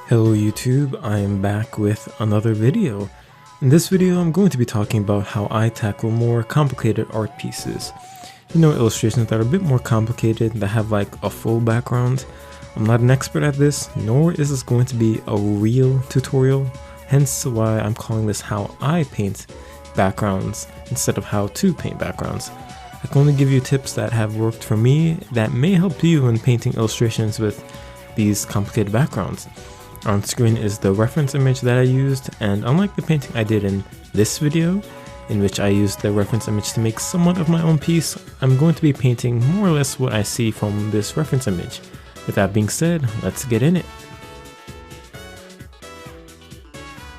Hello YouTube, I am back with another video. In this video I'm going to be talking about how I tackle more complicated art pieces. Illustrations that are a bit more complicated, that have like a full background. I'm not an expert at this, nor is this going to be a real tutorial, hence why I'm calling this how I paint backgrounds instead of how to paint backgrounds. I can only give you tips that have worked for me that may help you in painting illustrations with these complicated backgrounds. On screen is the reference image that I used, and unlike the painting I did in this video, in which I used the reference image to make somewhat of my own piece, I'm going to be painting more or less what I see from this reference image. With that being said, let's get in it.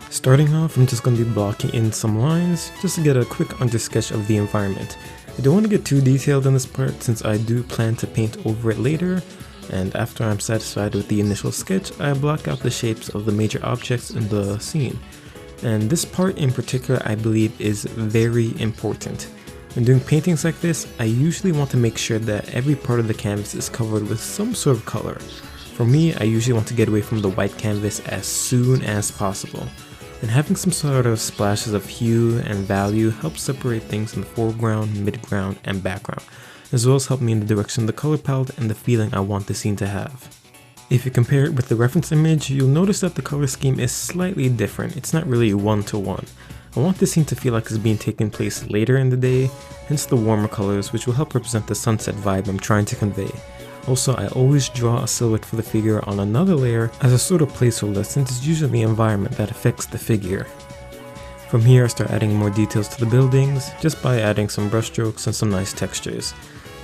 Starting off, I'm just going to be blocking in some lines just to get a quick undersketch of the environment. I don't want to get too detailed in this part since I do plan to paint over it later, and after I'm satisfied with the initial sketch, I block out the shapes of the major objects in the scene. And this part in particular I believe is very important. When doing paintings like this, I usually want to make sure that every part of the canvas is covered with some sort of color. For me, I usually want to get away from the white canvas as soon as possible. And having some sort of splashes of hue and value helps separate things in the foreground, midground, and background, as well as help me in the direction of the color palette and the feeling I want the scene to have. If you compare it with the reference image, you'll notice that the color scheme is slightly different. It's not really one-to-one. I want the scene to feel like it's being taken place later in the day, hence the warmer colors, which will help represent the sunset vibe I'm trying to convey. Also, I always draw a silhouette for the figure on another layer as a sort of placeholder, since it's usually the environment that affects the figure. From here, I start adding more details to the buildings, just by adding some brushstrokes and some nice textures.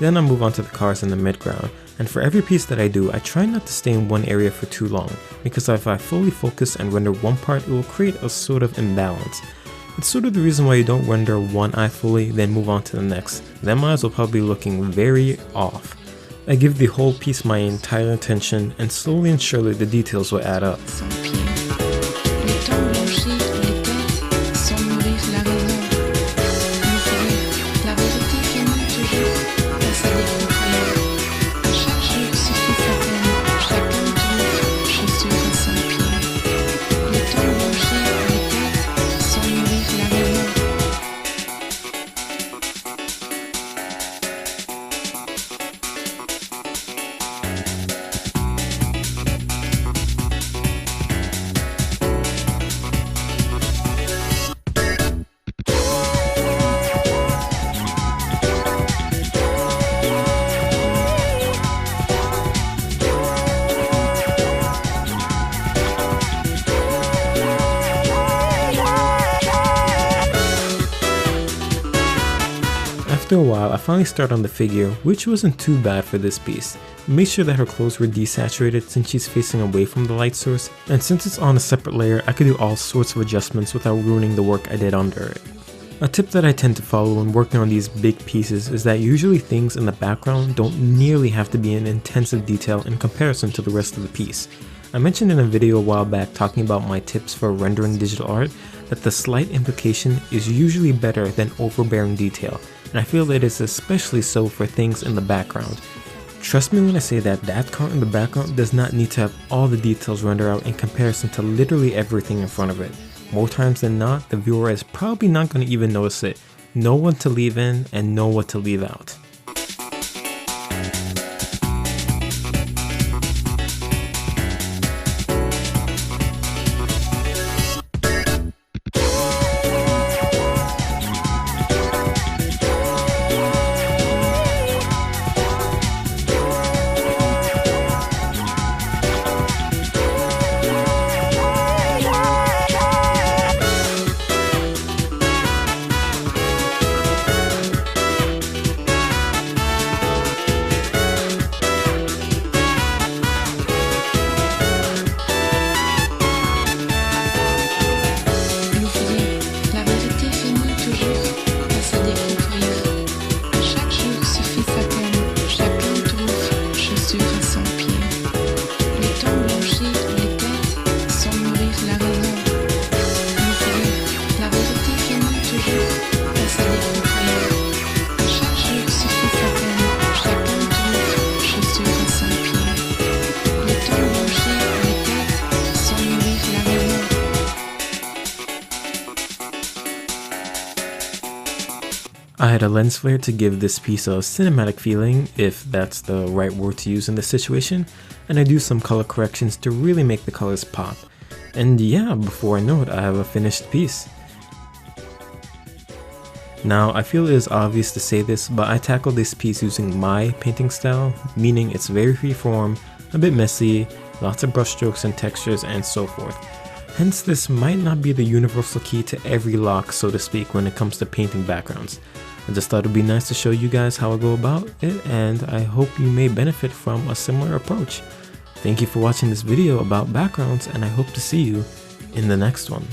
Then I move on to the cars in the midground, and for every piece that I do, I try not to stay in one area for too long, because if I fully focus and render one part, it will create a sort of imbalance. It's sort of the reason why you don't render one eye fully, then move on to the next. Then my eyes will probably be looking very off. I give the whole piece my entire attention, and slowly and surely the details will add up. After a while, I finally start on the figure, which wasn't too bad for this piece. Make sure that her clothes were desaturated since she's facing away from the light source, and since it's on a separate layer, I could do all sorts of adjustments without ruining the work I did under it. A tip that I tend to follow when working on these big pieces is that usually things in the background don't nearly have to be in intensive detail in comparison to the rest of the piece. I mentioned in a video a while back talking about my tips for rendering digital art that the slight implication is usually better than overbearing detail, and I feel that it's especially so for things in the background. Trust me when I say that that car in the background does not need to have all the details rendered out in comparison to literally everything in front of it. More times than not, the viewer is probably not going to even notice it. Know what to leave in and know what to leave out. I had a lens flare to give this piece a cinematic feeling, if that's the right word to use in this situation, and I do some color corrections to really make the colors pop. And yeah, before I know it, I have a finished piece. Now, I feel it is obvious to say this, but I tackled this piece using my painting style, meaning it's very freeform, a bit messy, lots of brushstrokes and textures and so forth. Hence, this might not be the universal key to every lock, so to speak, when it comes to painting backgrounds. I just thought it would be nice to show you guys how I go about it, and I hope you may benefit from a similar approach. Thank you for watching this video about backgrounds, and I hope to see you in the next one.